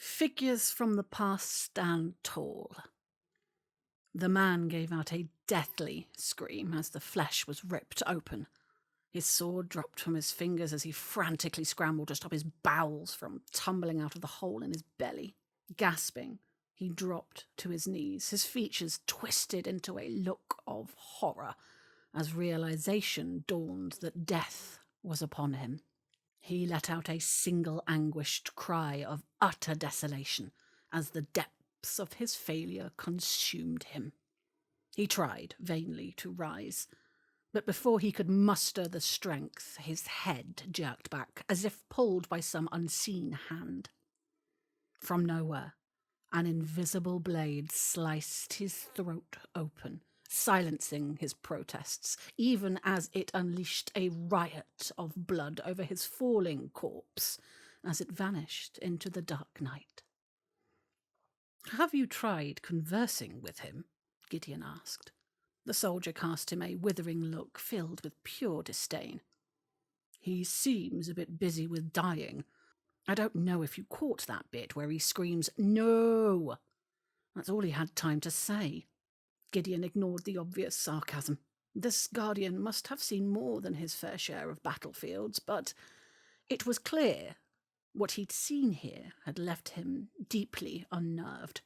Figures from the past stand tall. The man gave out a deathly scream as the flesh was ripped open. His sword dropped from his fingers as he frantically scrambled to stop his bowels from tumbling out of the hole in his belly. Gasping, he dropped to his knees, his features twisted into a look of horror as realization dawned that death was upon him. He let out a single anguished cry of utter desolation as the depths of his failure consumed him. He tried vainly to rise, but before he could muster the strength, his head jerked back as if pulled by some unseen hand. From nowhere, an invisible blade sliced his throat open, silencing his protests, even as it unleashed a riot of blood over his falling corpse as it vanished into the dark night. "Have you tried conversing with him?" Gideon asked. The soldier cast him a withering look filled with pure disdain. "He seems a bit busy with dying. I don't know if you caught that bit where he screams, 'No!' That's all he had time to say." Gideon ignored the obvious sarcasm. This guardian must have seen more than his fair share of battlefields, but it was clear what he'd seen here had left him deeply unnerved.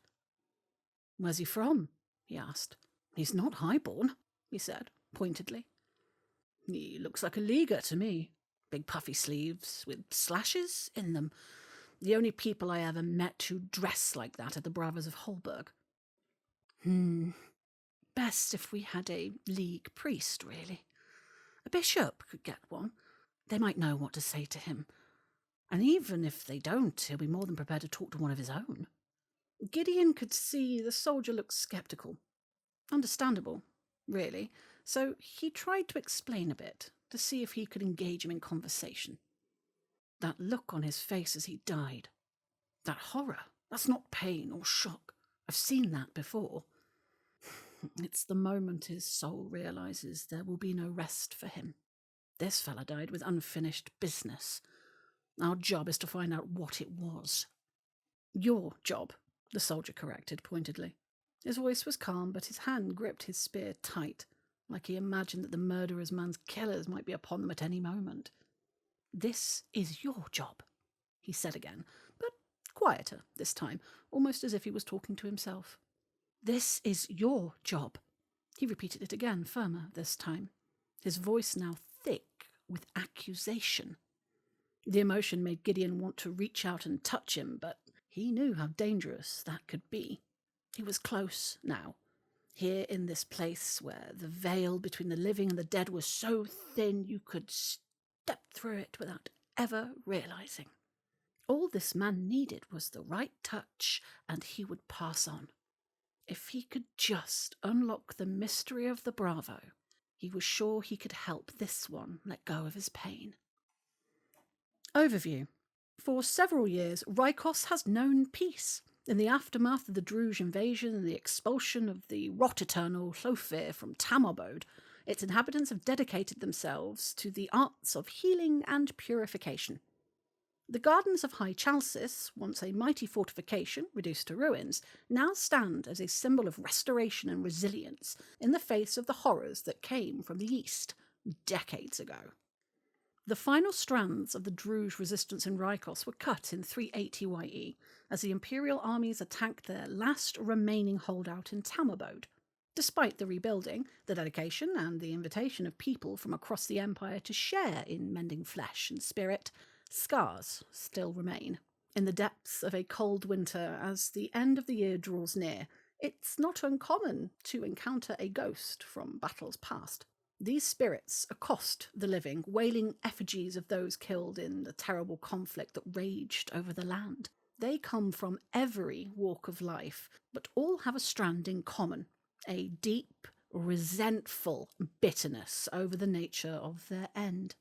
"Where's he from?" he asked. "He's not highborn," he said, pointedly. "He looks like a leaguer to me. Big puffy sleeves with slashes in them. The only people I ever met who dress like that are the brothers of Holberg." Best if we had a league priest, really. A bishop could get one. They might know what to say to him. And even if they don't, he'll be more than prepared to talk to one of his own." Gideon could see the soldier looked skeptical. Understandable, really. So he tried to explain a bit, to see if he could engage him in conversation. That look on his face as he died. That horror. That's not pain or shock. I've seen that before. It's the moment his soul realizes there will be no rest for him. This fella died with unfinished business. Our job is to find out what it was. "Your job," the soldier corrected pointedly. His voice was calm, but his hand gripped his spear tight, like he imagined that the murderer's man's killers might be upon them at any moment. "This is your job," he said again, but quieter this time, almost as if he was talking to himself. "This is your job." He repeated it again, firmer this time, his voice now thick with accusation. The emotion made Gideon want to reach out and touch him, but he knew how dangerous that could be. He was close now, here in this place where the veil between the living and the dead was so thin you could step through it without ever realizing. All this man needed was the right touch, and he would pass on. If he could just unlock the mystery of the Bravo, he was sure he could help this one let go of his pain. Overview. For several years, Rykos has known peace. In the aftermath of the Druge invasion and the expulsion of the rot-eternal Hlofir from Tamarbode, its inhabitants have dedicated themselves to the arts of healing and purification. The Gardens of High Chalcis, once a mighty fortification reduced to ruins, now stand as a symbol of restoration and resilience in the face of the horrors that came from the east decades ago. The final strands of the Druge resistance in Rykos were cut in 380 YE as the Imperial armies attacked their last remaining holdout in Tamarbode. Despite the rebuilding, the dedication, and the invitation of people from across the Empire to share in mending flesh and spirit, scars still remain. In the depths of a cold winter, as the end of the year draws near, it's not uncommon to encounter a ghost from battles past. These spirits accost the living, wailing effigies of those killed in the terrible conflict that raged over the land. They come from every walk of life, but all have a strand in common, a deep, resentful bitterness over the nature of their end.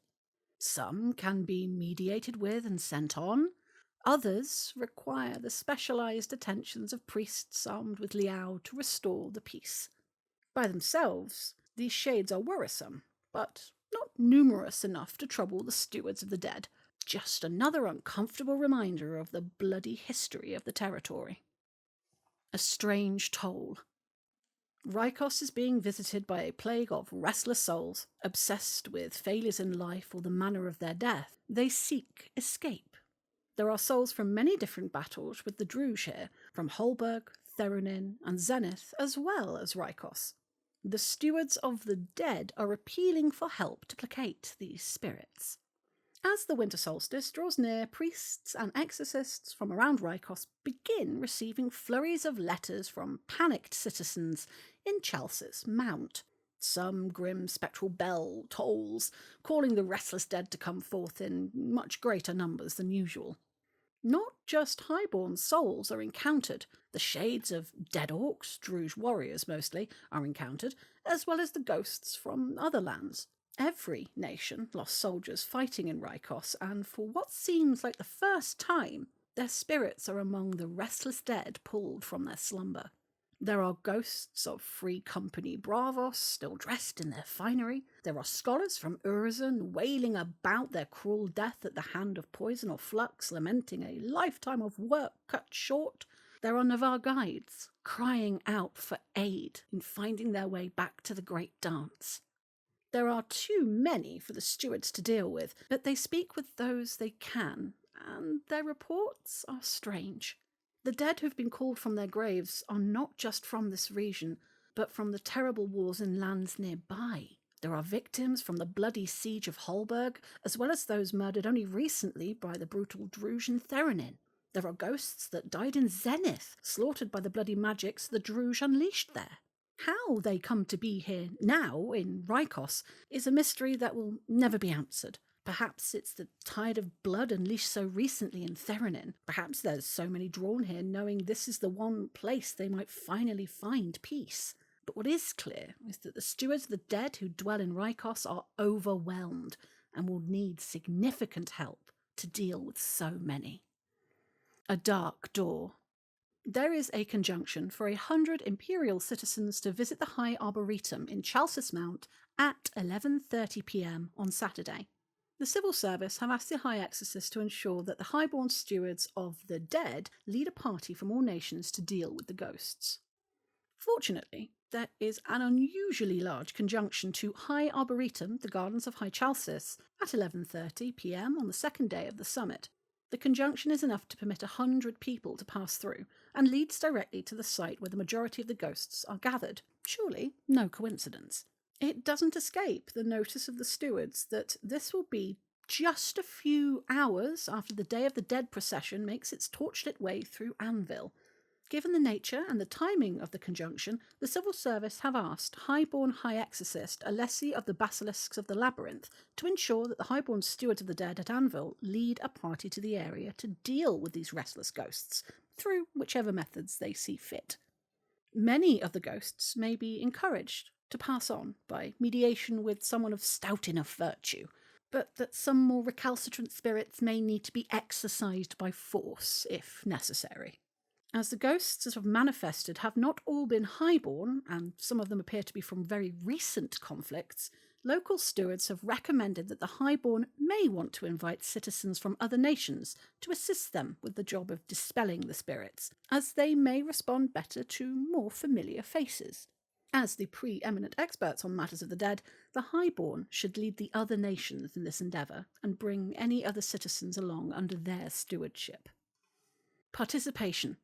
Some can be mediated with and sent on. Others require the specialized attentions of priests armed with liao to restore the peace. By themselves, these shades are worrisome, but not numerous enough to trouble the stewards of the dead. just another uncomfortable reminder of the bloody history of the territory. A strange toll. Rykos is being visited by a plague of restless souls, obsessed with failures in life or the manner of their death. They seek escape. There are souls from many different battles with the Druj here, from Holberg, Theronin, and Zenith, as well as Rykos. The stewards of the dead are appealing for help to placate these spirits. As the winter solstice draws near, priests and exorcists from around Rykos begin receiving flurries of letters from panicked citizens in Chelsea's Mount. Some grim spectral bell tolls, calling the restless dead to come forth in much greater numbers than usual. Not just highborn souls are encountered. The shades of dead orcs, Druj warriors mostly, are encountered, as well as the ghosts from other lands. Every nation lost soldiers fighting in Rykos, and for what seems like the first time, their spirits are among the restless dead pulled from their slumber. There are ghosts of Free Company Bravos still dressed in their finery. There are scholars from Urizen wailing about their cruel death at the hand of poison or flux, lamenting a lifetime of work cut short. There are Navarre guides crying out for aid in finding their way back to the great dance. There are too many for the stewards to deal with, but they speak with those they can, and their reports are strange. The dead who've been called from their graves are not just from this region, but from the terrible wars in lands nearby. There are victims from the bloody siege of Holberg, as well as those murdered only recently by the brutal Druj and Theronin. There are ghosts that died in Zenith, slaughtered by the bloody magics the Druj unleashed there. How they come to be here now, in Rykos, is a mystery that will never be answered. Perhaps it's the tide of blood unleashed so recently in Theronin. Perhaps there's so many drawn here knowing this is the one place they might finally find peace. But what is clear is that the stewards of the dead who dwell in Rykos are overwhelmed and will need significant help to deal with so many. A dark door. There is a conjunction for 100 Imperial citizens to visit the High Arboretum in Chelsea's Mount at 11:30 p.m. on Saturday. The civil service have asked the High Exorcist to ensure that the highborn stewards of the dead lead a party from all nations to deal with the ghosts. Fortunately, there is an unusually large conjunction to High Arboretum, the Gardens of High Chelseas, at 11:30 p.m. on the second day of the summit. The conjunction is enough to permit 100 people to pass through, and leads directly to the site where the majority of the ghosts are gathered. Surely no coincidence. It doesn't escape the notice of the stewards that this will be just a few hours after the Day of the Dead procession makes its torchlit way through Anvil. Given the nature and the timing of the conjunction, the civil service have asked highborn High Exorcist Alessi of the Basilisks of the Labyrinth to ensure that the highborn stewards of the dead at Anvil lead a party to the area to deal with these restless ghosts, through whichever methods they see fit. Many of the ghosts may be encouraged to pass on by mediation with someone of stout enough virtue, but that some more recalcitrant spirits may need to be exorcised by force, if necessary. As the ghosts that have manifested have not all been highborn, and some of them appear to be from very recent conflicts, local stewards have recommended that the highborn may want to invite citizens from other nations to assist them with the job of dispelling the spirits, as they may respond better to more familiar faces. As the pre-eminent experts on matters of the dead, the highborn should lead the other nations in this endeavour and bring any other citizens along under their stewardship. Participation.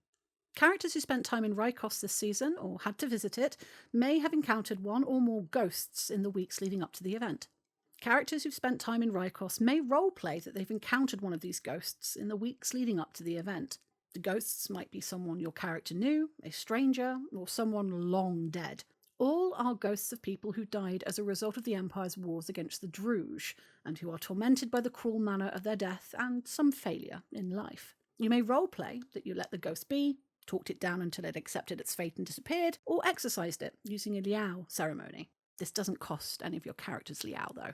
Characters who spent time in Rykos this season, or had to visit it, may have encountered one or more ghosts in the weeks leading up to the event. Characters who've spent time in Rykos may roleplay that they've encountered one of these ghosts in the weeks leading up to the event. The ghosts might be someone your character knew, a stranger, or someone long dead. All are ghosts of people who died as a result of the Empire's wars against the Druj, and who are tormented by the cruel manner of their death and some failure in life. You may roleplay that you let the ghost be, talked it down until it accepted its fate and disappeared, or exorcised it using a liao ceremony. This doesn't cost any of your characters liao, though.